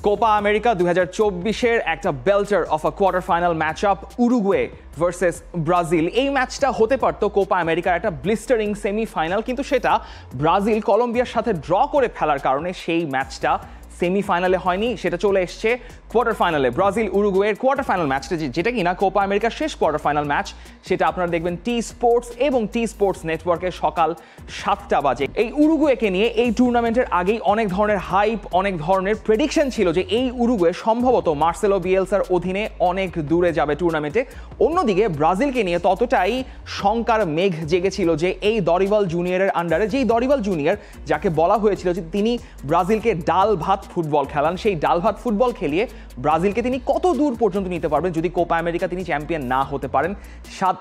Copa America 2024-এর একটা belter of a quarter final match up Uruguay versus Brazil. এই ম্যাচটা হতে পারতো কোপা আমেরিকার একটা ব্লিস্টারিং সেমিফাইনাল, কিন্তু সেটা ব্রাজিল কলম্বিয়ার সাথে ড্র করে ফেলার কারণে সেই ম্যাচটা সেমিফাইনালে হয়নি, সেটা চলে এসছে কোয়ার্টার ফাইনালে। ব্রাজিল উরুগুয়ের কোয়ার্টার ফাইনাল ম্যাচটা যেটা কিনা কোপা আমেরিকার শেষ কোয়ার্টার ফাইনাল ম্যাচ, সেটা আপনারা দেখবেন টি স্পোর্টস এবং টি স্পোর্টস নেটওয়ার্কে সকাল 7টা বাজে। এই উরুগুয়েকে নিয়ে এই টুর্নামেন্টের আগেই অনেক ধরনের হাইপ, অনেক ধরনের প্রেডিকশন ছিল যে এই উরুগুয়ে সম্ভবত মার্সেলো বিয়েলসার অধীনে অনেক দূরে যাবে টুর্নামেন্টে। অন্যদিকে ব্রাজিলকে নিয়ে ততটাই শঙ্কার মেঘ জেগেছিল যে এই দরিভাল জুনিয়রের আন্ডারে, যেই দরিভাল জুনিয়র যাকে বলা হয়েছিল যে তিনি ব্রাজিলকে ডাল ভাত ফুটবল খেলান, সেই ডাল ভাত ফুটবল খেলিয়ে ব্রাজিলকে তিনি কত দূর পর্যন্ত নিতে পারবেন যদি কোপা আমেরিকা তিনি চ্যাম্পিয়ন না হতে পারেন।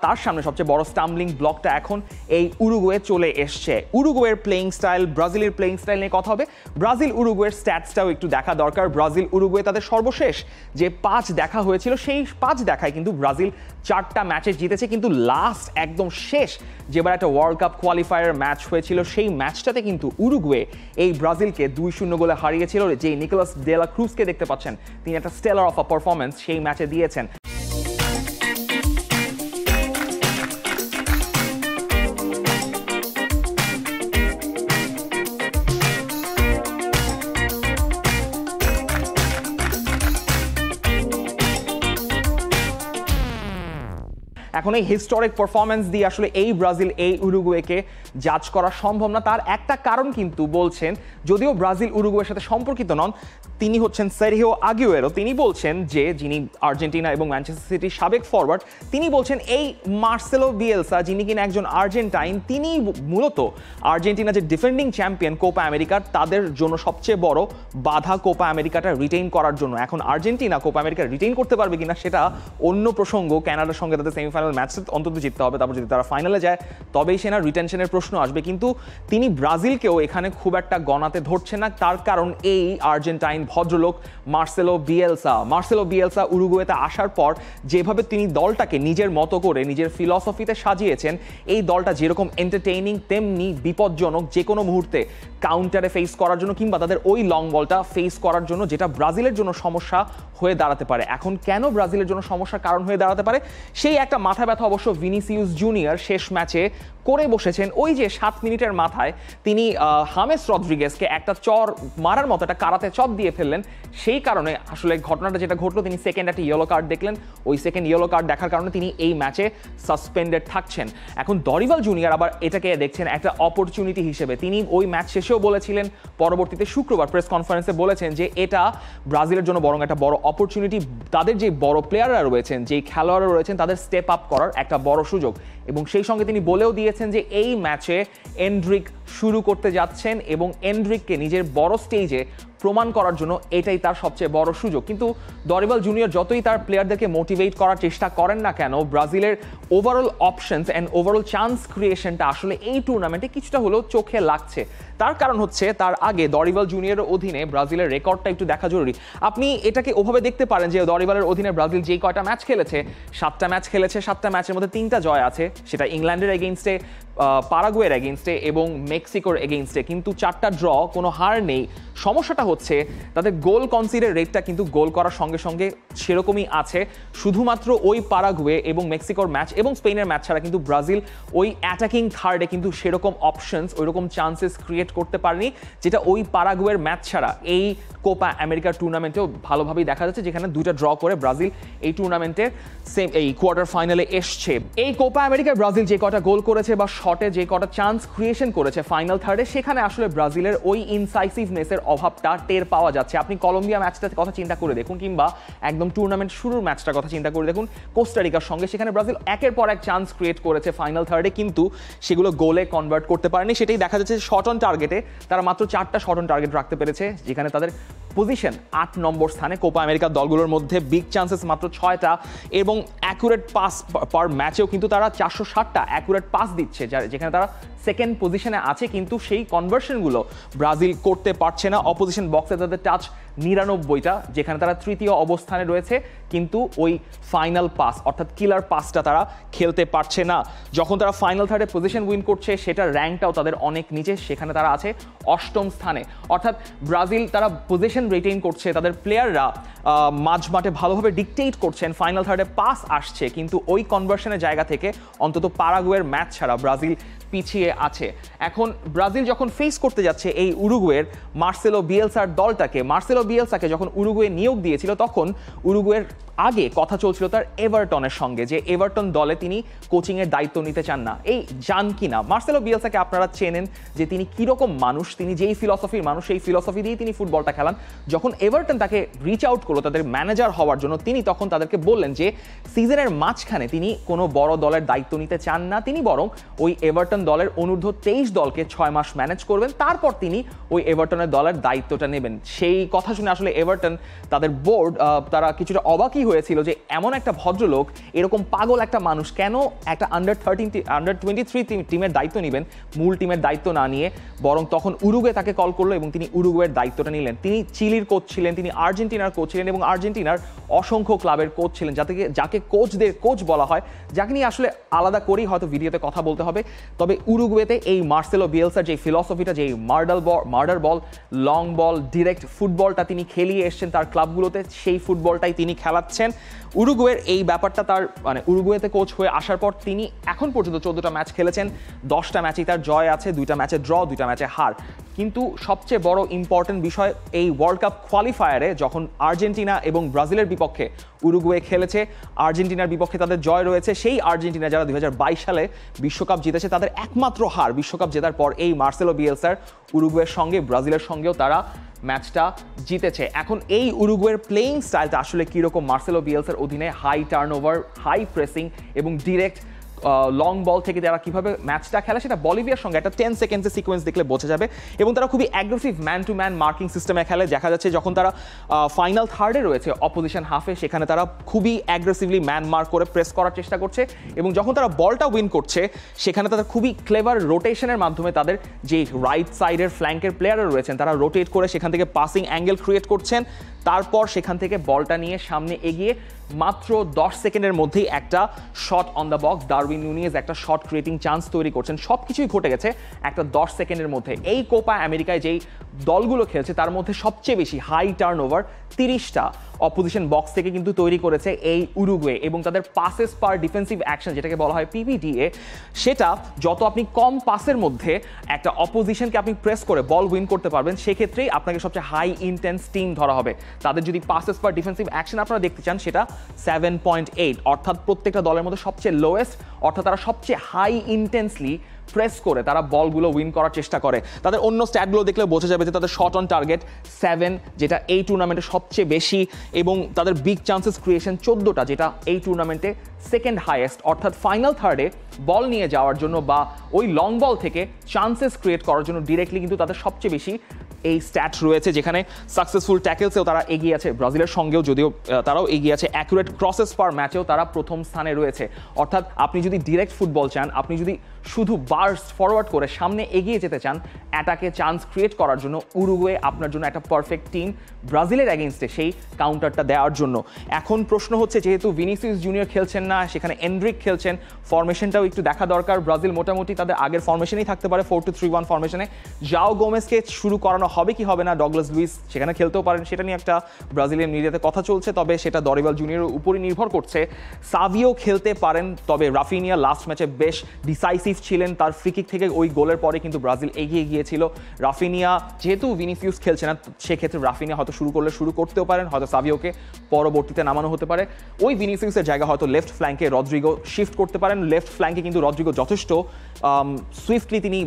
তার সামনে সবচেয়ে বড় স্টাম্বলিং ব্লকটা এখন এই উরুগুয়ে চলে এসছে। উরুগুয়ের প্লেইং স্টাইল, ব্রাজিলের প্লেইং স্টাইল নিয়ে কথা হবে। ব্রাজিল উরুগুয়ের স্ট্যাটসটাও একটু দেখা দরকার। ব্রাজিল উরুগুয়ে তাদের সর্বশেষ যে 5 দেখা হয়েছিল, সেই 5 দেখায় কিন্তু ব্রাজিল 4টা ম্যাচে জিতেছে, কিন্তু লাস্ট একদম শেষ যেবার একটা ওয়ার্ল্ড কাপ কোয়ালিফায়ার ম্যাচ হয়েছিল, সেই ম্যাচটাতে কিন্তু উরুগুয়ে এই ব্রাজিলকে 2-0 গোলে হারিয়েছিল। যে নিকোলাস ডে লা ক্রুজকে দেখতে পাচ্ছেন, তিনি একটা স্টেলার অফ আ পারফরম্যান্স সেই ম্যাচে দিয়েছেন। এখন এই হিস্টোরিক পারফরমেন্স দিয়ে আসলে এই ব্রাজিল এই উরুগুয়েকে জাজ করা সম্ভব না। তার একটা কারণ কিন্তু বলছেন, যদিও ব্রাজিল উরুগুয়ের সাথে সম্পর্কিত নন, তিনি হচ্ছেন সেরহিও আগুয়েরো। তিনি বলছেন যে, যিনি আর্জেন্টিনা এবং ম্যানচেস্টার সিটির সাবেক ফরওয়ার্ড, তিনি বলছেন এই মার্সেলো বিয়েলসা, যিনি কিনা একজন আর্জেন্টাইন, তিনি মূলত আর্জেন্টিনা যে ডিফেন্ডিং চ্যাম্পিয়ন কোপা আমেরিকার, তাদের জন্য সবচেয়ে বড় বাধা কোপা আমেরিকাটা রিটেইন করার জন্য। এখন আর্জেন্টিনা কোপা আমেরিকা রিটেইন করতে পারবে কিনা সেটা অন্য প্রসঙ্গ। কানাডার সঙ্গে তাদের সেমিফাইনাল ম্যাচ অন্তত জিততে হবে, তারপর যদি তারা ফাইনালে যায় তবেই সেনা রিটেনশনের প্রশ্ন আসবে। কিন্তু তিনি ব্রাজিলকেও এখানে খুব একটা গণাতে ধরছেন না, তার কারণ এই আর্জেন্টাইন ভদ্রলোক মার্সেলো বিয়েলসা উরুগুয়েতে আসার পর যেভাবে তিনি দলটাকে নিজের মতো করে নিজের ফিলসফিতে সাজিয়েছেন, এই দলটা যেরকম এন্টারটেইনিং তেমনি বিপজ্জনক যে কোনো মুহূর্তে কাউন্টারে ফেস করার জন্য, কিংবা তাদের ওই লং বলটা ফেস করার জন্য, যেটা ব্রাজিলের জন্য সমস্যা হয়ে দাঁড়াতে পারে। এখন কেন ব্রাজিলের জন্য সমস্যার কারণ হয়ে দাঁড়াতে পারে, সেই একটা মাথা ব্যথা অবশ্য ভিনিসিয়াস জুনিয়র শেষ ম্যাচে করে বসেছেন। ওই যে 7 মিনিটের মাথায় তিনি হামেস রদ্রিগেজকে একটা চর মারার মতো একটা কারাতে চপ দিয়ে ফেললেন। সেই কারণে আসলে ঘটনাটা যেটা ঘটলো, তিনি সেকেন্ড একটা ইয়েলো কার্ড দেখলেন। ওই সেকেন্ড ইয়েলো কার্ড দেখার কারণে তিনি এই ম্যাচে সাসপেন্ডেড থাকছেন। এখন দরিভাল জুনিয়র আবার এটাকে দেখছেন একটা অপরচুনিটি হিসেবে। তিনি ওই ম্যাচ শেষেও বলেছিলেন, পরবর্তীতে শুক্রবার প্রেস কনফারেন্সে বলেছেন যে এটা ব্রাজিলের জন্য বরং একটা বড় অপরচুনিটি, তাদের যে বড় প্লেয়াররা রয়েছেন, যেই খেলোয়াড়রা রয়েছেন, তাদের স্টেপ আপ করার একটা বড় সুযোগ। এবং সেই সঙ্গে তিনি বলেও দিয়েছেন যে এই ম্যাচে এন্ড্রিক শুরু করতে যাচ্ছেন এবং এন্ড্রিককে নিজের বড় স্টেজে প্রমাণ করার জন্য এটাই তার সবচেয়ে বড় সুযোগ। কিন্তু দরিভাল জুনিয়র যতই তার প্লেয়ারদেরকে মোটিভেট করার চেষ্টা করেন না কেন, ব্রাজিলের overall options and overall chance ক্রিয়েশনটা আসলে এই টুর্নামেন্টে কিছুটা হলেও চোখে লাগছে। তার কারণ হচ্ছে, তার আগে দরিভাল জুনিয়রের অধীনে ব্রাজিলের রেকর্ডটা একটু দেখা জরুরি। আপনি এটাকে ওভাবে দেখতে পারেন যে দরিভালের অধীনে ব্রাজিল যেই কয়টা ম্যাচ খেলেছে, 7টা ম্যাচ খেলেছে, 7টা ম্যাচের মধ্যে 3টা জয় আছে, সেটা ইংল্যান্ডের এগেইনস্টে, পারাগুয়ের এগেইনস্টে এবং মেক্সিকোর এগেইনস্টে, কিন্তু 4টা ড্র, কোনো হার নেই। সমস্যাটা হচ্ছে তাদের গোল কনসিডার রেটটা কিন্তু গোল করার সঙ্গে সঙ্গে সেরকমই আছে। শুধুমাত্র ওই পারাগুয়ে এবং মেক্সিকোর ম্যাচ এবং স্পেনের ম্যাচ ছাড়া কিন্তু ব্রাজিল ওই অ্যাটাকিং থার্ডে কিন্তু সেরকম অপশনস, ওইরকম চান্সেস ক্রিয়েট করতে পারেনি, যেটা ওই পারাগুয়ের ম্যাচ ছাড়া এই কোপা আমেরিকার টুর্নামেন্টেও ভালোভাবেই দেখা যাচ্ছে, যেখানে 2টা ড্র করে ব্রাজিল এই টুর্নামেন্টের এই কোয়ার্টার ফাইনালে এসছে। এই কোপা আমেরিকায় ব্রাজিল যে কটা গোল করেছে বা শটে যে কটা চান্স ক্রিয়েশন করেছে ফাইনাল থার্ডে, সেখানে আসলে ব্রাজিলের ওই ইনসাইসিভনেসের অভাবটা টের পাওয়া যাচ্ছে। আপনি কলম্বিয়া ম্যাচটার কথা চিন্তা করে দেখুন, কিংবা একদম টুর্নামেন্ট শুরুর ম্যাচটার কথা চিন্তা করে দেখুন কোস্টারিকার সঙ্গে, সেখানে ব্রাজিল একের পর এক চান্স ক্রিয়েট করেছে ফাইনাল থার্ডে, কিন্তু সেগুলো গোলে কনভার্ট করতে পারেনি। সেটাই দেখা যাচ্ছে শট অন টার্গেটে তারা মাত্র 4টা শট অন টার্গেট রাখতে পেরেছে, যেখানে তাদের পজিশন 8 নম্বর স্থানে। কোপা আমেরিকার দলগুলোর মধ্যে বিগ চান্সেস মাত্র 6টা এবং অ্যাকুরেট পাস পার ম্যাচেও কিন্তু তারা 460টা অ্যাকুরেট পাস দিচ্ছে, যেখানে তারা সেকেন্ড পজিশনে আছে, কিন্তু সেই কনভার্সনগুলো ব্রাজিল করতে পারছে না। অপোজিশন বক্সে তাদের টাচ 99টা, যেখানে তারা তৃতীয় অবস্থানে রয়েছে, কিন্তু ওই ফাইনাল পাস অর্থাৎ কিলার পাসটা তারা খেলতে পারছে না। যখন তারা ফাইনাল থার্ডে পজিশন উইন করছে, সেটার র্যাঙ্কটাও তাদের অনেক নিচে, সেখানে তারা আছে 8ম স্থানে। অর্থাৎ ব্রাজিল তারা পজিশন পজিশন রিটেইন করছে, তাদের প্লেয়াররা মাঝ মাঠে ভালোভাবে ডিকটেট করছেন, ফাইনাল থার্ডে পাস আসছে, কিন্তু ওই কনভার্সনের জায়গা থেকে অন্তত পারাগুয়ের ম্যাচ ছাড়া ব্রাজিল পিছিয়ে আছে। এখন ব্রাজিল যখন ফেস করতে যাচ্ছে এই উরুগুয়ের মার্সেলো বিয়েলসার দলটাকে, মার্সেলো বিয়েলসাকে যখন উরুগুয়ে নিয়োগ দিয়েছিল তখন উরুগুয়ের আগে কথা চলছিল তার এভারটনের সঙ্গে, যে এভারটন দলে তিনি কোচিংয়ের দায়িত্ব নিতে চান না। এই জান কি না মার্সেলো বিয়েলসাকে আপনারা চেনেন যে তিনি কীরকম মানুষ, তিনি যেই ফিলসফির মানুষ সেই ফিলসফি দিয়েই তিনি ফুটবলটা খেলান। যখন এভারটন তাকে রিচ আউট করলো তাদের ম্যানেজার হওয়ার জন্য, তিনি তখন তাদেরকে বললেন যে সিজনের মাঝখানে তিনি কোনো বড় দলের দায়িত্ব নিতে চান না, তিনি বরং ওই এভারটন দলের অনূর্ধ্ব 23 দলকে 6 মাস ম্যানেজ করবেন, তারপর তিনি ওই এভারটনের দলের দায়িত্বটা নেবেন। সেই কথা শুনে আসলে এভারটন তাদের বোর্ড তারা কিছুটা অবাকই হয়েছিল যে এমন একটা ভদ্রলোক, এরকম পাগল একটা মানুষ কেন একটা আন্ডার 23 টিমের দায়িত্ব নেবেন, মূল টিমের দায়িত্ব না নিয়ে। বরং তখন উরুগুয়ে তাকে কল করলো এবং তিনি উরুগুয়ের দায়িত্বটা নিলেন। তিনি চিলির কোচ ছিলেন, তিনি আর্জেন্টিনার কোচ ছিলেন এবং আর্জেন্টিনার অসংখ্য ক্লাবের কোচ ছিলেন, যাকে কোচদের কোচ বলা হয়, যাকে নিয়ে আসলে আলাদা করেই হয়তো ভিডিওতে কথা বলতে হবে। তবে উরুগুয়েতে এই মার্সেলো বিয়েলসার যে ফিলসফিটা, যে মার্ডার বল, লং বল, ডিরেক্ট ফুটবলটা তিনি খেলিয়ে এসছেন তার ক্লাবগুলোতে, সেই ফুটবলটাই তিনি খেলাচ্ছেন। উরুগুয়ের এই ব্যাপারটা তার উরুগুয়েতে কোচ হয়ে আসার পর তিনি এখন পর্যন্ত 14টা ম্যাচ খেলেছেন, 10টা ম্যাচেই তার জয় আছে, 2টা ম্যাচে ড্র, 2টা ম্যাচে হার। কিন্তু সবচেয়ে বড় ইম্পর্টেন্ট বিষয়, এই ওয়ার্ল্ড কাপ কোয়ালিফায়ারে যখন আর্জেন্টিনা এবং ব্রাজিলের বিপক্ষে উরুগুয়ে খেলেছে, আর্জেন্টিনার বিপক্ষে তাদের জয় রয়েছে। সেই আর্জেন্টিনা যারা 2022 সালে বিশ্বকাপ জিতেছে, তাদের একমাত্র হার বিশ্বকাপ জেতার পর এই মার্সেলো বিয়েলসার উরুগুয়ের সঙ্গে, ব্রাজিলের সঙ্গেও তারা ম্যাচটা জিতেছে। এখন এই উরুগুয়ের প্লেইং স্টাইলটা আসলে কীরকম, মার্সেলো বিয়েলসার অধীনে হাই টার্নওভার, হাই প্রেসিং এবং ডিরেক্ট লং বল থেকে তারা কীভাবে ম্যাচটা খেলে, সেটা বলিভিয়ার সঙ্গে একটা 10 সেকেন্ডসের সিকোয়েন্স দেখলে বোঝা যাবে। এবং তারা খুবই aggressive man to man marking সিস্টেমে খেলে। দেখা যাচ্ছে যখন তারা ফাইনাল থার্ডে রয়েছে অপোজিশন হাফে, সেখানে তারা খুবই অ্যাগ্রেসিভলি ম্যান মার্ক করে প্রেস করার চেষ্টা করছে এবং যখন তারা বলটা উইন করছে সেখানে তাদের খুবই ক্লেভার রোটেশনের মাধ্যমে তাদের যে রাইট সাইডের ফ্ল্যাঙ্কের প্লেয়াররা রয়েছেন তারা রোটেট করে সেখান থেকে পাসিং অ্যাঙ্গেল ক্রিয়েট করছেন, তারপর সেখান থেকে বলটা নিয়ে সামনে এগিয়ে মাত্র 10 সেকেন্ডের মধ্যেই একটা shot on the box, Darwin Núñez একটা শট ক্রিয়েটিং চান্স তৈরি করছেন। সব কিছুই ঘটে গেছে একটা 10 সেকেন্ডের মধ্যে। এই কোপা আমেরিকায় যেই দলগুলো খেলছে তার মধ্যে সবচেয়ে বেশি হাই টার্নওভার 30টা অপোজিশন বক্স থেকে কিন্তু তৈরি করেছে এই উরুগুয়ে। এবং তাদের পাসেস পার ডিফেন্সিভ অ্যাকশন, যেটাকে বলা হয় পিপিডিএ, সেটা যত আপনি কম পাসের মধ্যে একটা অপোজিশনকে আপনি প্রেস করে বল উইন করতে পারবেন, সেক্ষেত্রেই আপনাকে সবচেয়ে হাই ইন্টেন্স টিম ধরা হবে। তাদের যদি পাসেস পার ডিফেন্সিভ অ্যাকশন আপনারা দেখতে চান, সেটা 7.8, অর্থাৎ প্রত্যেকটা দলের মধ্যে সবচেয়ে লোয়েস্ট, অর্থাৎ তারা সবচেয়ে হাই ইন্টেন্সলি প্রেস করে তারা বলগুলো উইন করার চেষ্টা করে। তাদের অন্য স্ট্যাটগুলো দেখলে বোঝা যাবে যে তাদের শট অন টার্গেট 7, যেটা এই টুর্নামেন্টে সবচেয়ে বেশি, এবং তাদের বিগ চান্সেস ক্রিয়েশন 14টা, যেটা এই টুর্নামেন্টে সেকেন্ড হাইয়েস্ট। অর্থাৎ ফাইনাল থার্ডে বল নিয়ে যাওয়ার জন্য বা ওই লং বল থেকে চান্সেস ক্রিয়েট করার জন্য ডিরেক্টলি কিন্তু তাদের সবচেয়ে বেশি এই স্ট্যাট রয়েছে, যেখানে সাকসেসফুল ট্যাকেলসেও তারা এগিয়ে আছে ব্রাজিলের সঙ্গেও, যদিও তারাও এগিয়ে আছে। অ্যাকুরেট ক্রসেস পার ম্যাচেও তারা প্রথম স্থানে রয়েছে। অর্থাৎ আপনি যদি ডিরেক্ট ফুটবল চান, আপনি যদি শুধু বার্স্ট ফরওয়ার্ড করে সামনে এগিয়ে যেতে চান অ্যাটাকে চান্স ক্রিয়েট করার জন্য, উরুগুয়ে আপনার জন্য একটা পারফেক্ট টিম ব্রাজিলের অ্যাগেনস্টে সেই কাউন্টারটা দেওয়ার জন্য। এখন প্রশ্ন হচ্ছে, যেহেতু ভিনিসিয়াস জুনিয়র খেলছেন না, সেখানে এন্ড্রিক খেলছেন, ফরমেশনটাও একটু দেখা দরকার। ব্রাজিল মোটামুটি তাদের আগের ফরমেশনেই থাকতে পারে, 4-2-3-1 ফরমেশনে। জাও গোমেজকে শুরু করানো হবে কি হবে না, ডগলাস লুইস সেখানে খেলতেও পারেন, সেটা নিয়ে একটা ব্রাজিলিয়ান মিডিয়াতে কথা চলছে, তবে সেটা দরিবাল জুনিয়রের উপরই নির্ভর করছে। সাভিও খেলতে পারেন, তবে রাফিনিয়া লাস্ট ম্যাচে বেশ ডিসাইসিভ ছিলেন, তার ফ্রিকিক থেকে ওই গোলের পরে কিন্তু ব্রাজিল এগিয়ে গিয়েছিল। রাফিনিয়া যেহেতু ভিনিসিয়াস খেলছে না, সেক্ষেত্রে রাফিনিয়া হয়তো শুরু করলে শুরু করতেও পারেন, হয়তো সাভিওকে পরবর্তীতে নামানো হতে পারে। ওই ভিনিসিয়াসের জায়গা হয়তো লেফট ফ্ল্যাঙ্কে রদ্রিগো শিফট করতে পারেন। লেফট ফ্ল্যাঙ্কে কিন্তু রদ্রিগো যথেষ্ট সুইফটলি তিনি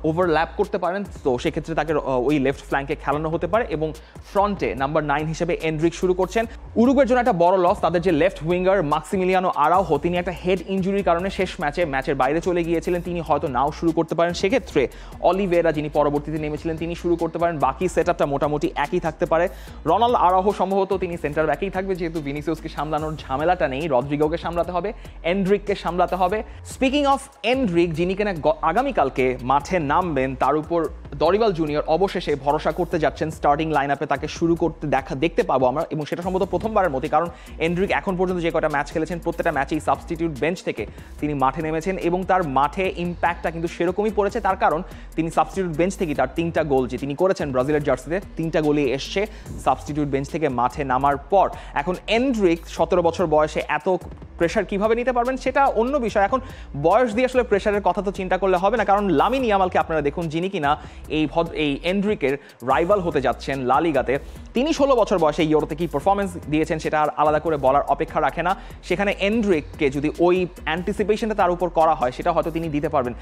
ওভারল্যাপ করতে পারেন, তো সেক্ষেত্রে তাকে ওই লেফট ফ্ল্যাঙ্কে খেলানো হতে পারে। এবং ফ্রন্টে নাম্বার 9 হিসেবে এন্ড্রিক শুরু করছেন। উরুগুয়ের জন্য একটা বড় লস, তাদের যে লেফট উইঙ্গার মাক্সিমিলিয়ানো আরাউহো, তিনি একটা হেড ইঞ্জুরির কারণে শেষ ম্যাচের বাইরে চলে গিয়েছিলেন, তিনি হয়তো নাও শুরু করতে পারেন। সেক্ষেত্রে অলিভেরা, যিনি পরবর্তীতে নেমেছিলেন, তিনি শুরু করতে পারেন। বাকি সেটআপটা মোটামুটি একই থাকতে পারে। রোনাল্ড আরাউহো সম্ভবত তিনি সেন্টার ব্যাকেই থাকবে, যেহেতু ভিনিসিয়াসকে সামলানোর ঝামেলাটা নেই, রদ্রিগোকে সামলাতে হবে, এন্ড্রিককে সামলাতে হবে। স্পিকিং অফ এন্ড্রিক, যিনি কিনা আগামীকালকে মাঠে নামবেন, তার উপর দরিবাল জুনিয়র অবশেষে ভরসা করতে যাচ্ছেন স্টার্টিং লাইন আপে তাকে শুরু করতে দেখতে পাবো আমরা, এবং সেটা সম্ভবত প্রথমবারের মতোই, কারণ এন্ড্রিক এখন পর্যন্ত যে কটা ম্যাচ খেলেছেন প্রত্যেকটা ম্যাচেই সাবস্টিটিউট বেঞ্চ থেকে তিনি মাঠে নেমেছেন, এবং তার মাঠে ইম্প্যাক্টটা কিন্তু সেরকমই পড়েছে। তার কারণ তিনি সাবস্টিটিউট বেঞ্চ থেকেই তার 3টা গোল যে তিনি করেছেন ব্রাজিলের জার্সিতে, 3টা গোলই এসছে সাবস্টিটিউট বেঞ্চ থেকে মাঠে নামার পর। এখন এন্ড্রিক 17 বছর বয়সে এত প্রেশার কিভাবে নিতে পারবেন সেটা অন্য বিষয়। এখন বয়স দিয়ে আসলে প্রেশারের কথা তো চিন্তা করলে হবে না, কারণ লামিন ইয়ামালকে আপনারা দেখুন, যিনি কিনা এই এন্ড্রিকের রাইভাল হতে যাচ্ছেন লা লিগাতে, তিনি 16 বছর বয়সে ইউরোতে কি পারফরমেন্স দিয়েছেন সেটা আর আলাদা করে বলার অপেক্ষা রাখে না। সেখানে এন্ড্রিককে যদি ওই অ্যান্টিসিপেশনটা তার উপর করা হয় সেটা হয়তো তিনি দিতে পারবেন।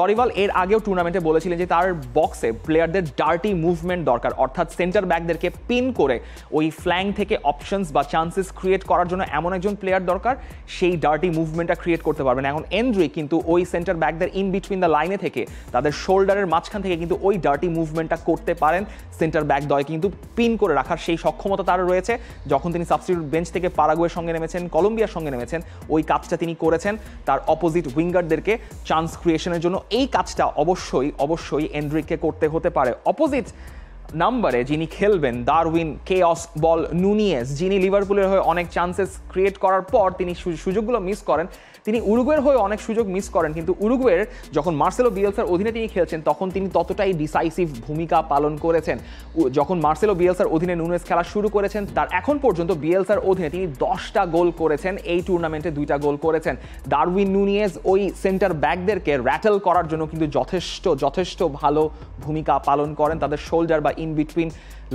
দরিভাল এর আগেও টুর্নামেন্টে বলেছিলেন যে তার বক্সে প্লেয়ারদের ডার্টি মুভমেন্ট দরকার, অর্থাৎ সেন্টার ব্যাকদেরকে পিন করে ওই ফ্ল্যাঙ্ক থেকে অপশনস বা চান্সেস ক্রিয়েট করার জন্য এমন একজন প্লেয়ার দরকার সেই ডার্টি মুভমেন্টটা ক্রিয়েট করতে পারবেন। এখন এন্ড্রিক কিন্তু ওই সেন্টার ব্যাকদের ইন বিটুইন দ্য লাইনে থেকে তাদের শোল্ডারের মাঝখান থেকে কিন্তু ওই ডার্টি মুভমেন্টটা করতে পারেন। সেন্টার ব্যাক দয় কিন্তু পিন করে রাখার সেই সক্ষমতা তার রয়েছে। যখন তিনি সাবস্টিটিউট বেঞ্চ থেকে পারাগুয়ের সঙ্গে নেমেছেন, কলম্বিয়ার সঙ্গে নেমেছেন, ওই কাজটা তিনি করেছেন তার অপোজিট উইঙ্গারদেরকে চান্স ক্রিয়েশনের জন্য। এই কাজটা অবশ্যই এন্ড্রিককে করতে হতে পারে। অপোজিট নাম্বারে যিনি খেলবেন দারউইন কেয়স বল নুনিয়েজ, যিনি লিভারপুলের হয়ে অনেক চান্সেস ক্রিয়েট করার পর তিনি সুযোগগুলো মিস করেন, তিনি উরুগুয়ের হয়ে অনেক সুযোগ মিস করেন, কিন্তু উরুগুয়ের যখন মার্সেলো বিয়েলসার অধীনে তিনি খেলছেন তখন তিনি ততটাই ডিসাইসিভ ভূমিকা পালন করেছেন। যখন মার্সেলো বিয়েলসার অধীনে নুনেজ খেলা শুরু করেছেন তার এখন পর্যন্ত বিয়েলসার অধীনে তিনি 10টা গোল করেছেন, এই টুর্নামেন্টে 2টা গোল করেছেন। দারউইন নুনিয়েজ ওই সেন্টার ব্যাকদেরকে র্যাটেল করার জন্য কিন্তু যথেষ্ট ভালো ভূমিকা পালন করেন। তাদের শোল্ডার বা ইন বিটুইন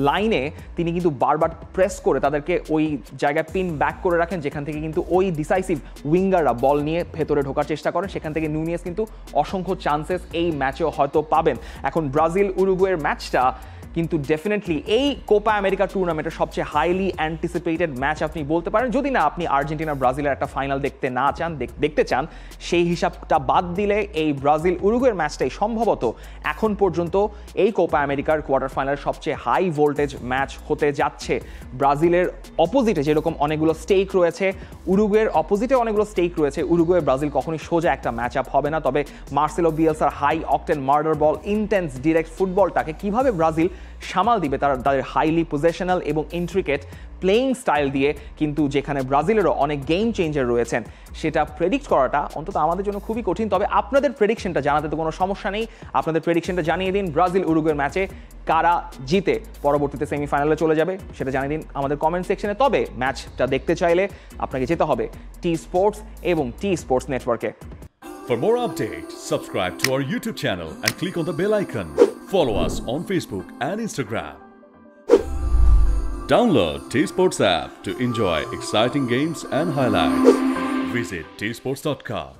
লাইনে তিনি কিন্তু বারবার প্রেস করে তাদেরকে ওই জায়গায় পিন ব্যাক করে রাখেন, যেখান থেকে কিন্তু ওই ডিসাইসিভ উইঙ্গাররা বল নিয়ে ভেতরে ঢোকার চেষ্টা করেন। সেখান থেকে নুনিয়েজ কিন্তু অসংখ্য চান্সেস এই ম্যাচেও হয়তো পাবেন। এখন ব্রাজিল উরুগুয়ের ম্যাচটা কিন্তু ডেফিনেটলি এই কোপা আমেরিকা টুর্নামেন্টের সবচেয়ে হাইলি অ্যান্টিসিপেটেড ম্যাচ আপনি বলতে পারেন, যদি না আপনি আর্জেন্টিনা ব্রাজিলের একটা ফাইনাল দেখতে চান। সেই হিসাবটা বাদ দিলে এই ব্রাজিল উরুগুয়ের ম্যাচটাই সম্ভবত এখন পর্যন্ত এই কোপা আমেরিকার কোয়ার্টার ফাইনালের সবচেয়ে হাই ভোল্টেজ ম্যাচ হতে যাচ্ছে। ব্রাজিলের অপোজিটে যেরকম অনেকগুলো স্টেক রয়েছে, উরুগুয়ের অপোজিটে অনেকগুলো স্টেক রয়েছে। উরুগুয়ে ব্রাজিল কখনোই সোজা একটা ম্যাচ আপ হবে না, তবে মার্সেলো বিয়েলসার হাই অকটেন মার্ডার বল, ইন্টেন্স ডিরেক্ট ফুটবলটাকে কিভাবে ব্রাজিল সামাল দিবে তাদের হাইলি পজিশনাল এবং ইন্ট্রিকেট প্লেইং স্টাইল দিয়ে, কিন্তু যেখানে ব্রাজিলেরও অনেক গেম চেঞ্জার রয়েছেন, সেটা প্রেডিক্ট করাটা অন্তত আমাদের জন্য খুবই কঠিন। তবে আপনাদের প্রেডিকশনটা জানাতে তো কোনো সমস্যা নেই, আপনাদের প্রেডিকশনটা জানিয়ে দিন। ব্রাজিল উরুগুয়ের ম্যাচে কারা জিতে পরবর্তীতে সেমিফাইনালে চলে যাবে সেটা জানিয়ে দিন আমাদের কমেন্ট সেকশনে। তবে ম্যাচটা দেখতে চাইলে আপনাকে যেতে হবে টি স্পোর্টস এবং টি স্পোর্টস নেটওয়ার্কে। For more updates, subscribe to our YouTube channel and click on the bell icon. Follow us on Facebook and Instagram. Download T-Sports app to enjoy exciting games and highlights. Visit tsports.com.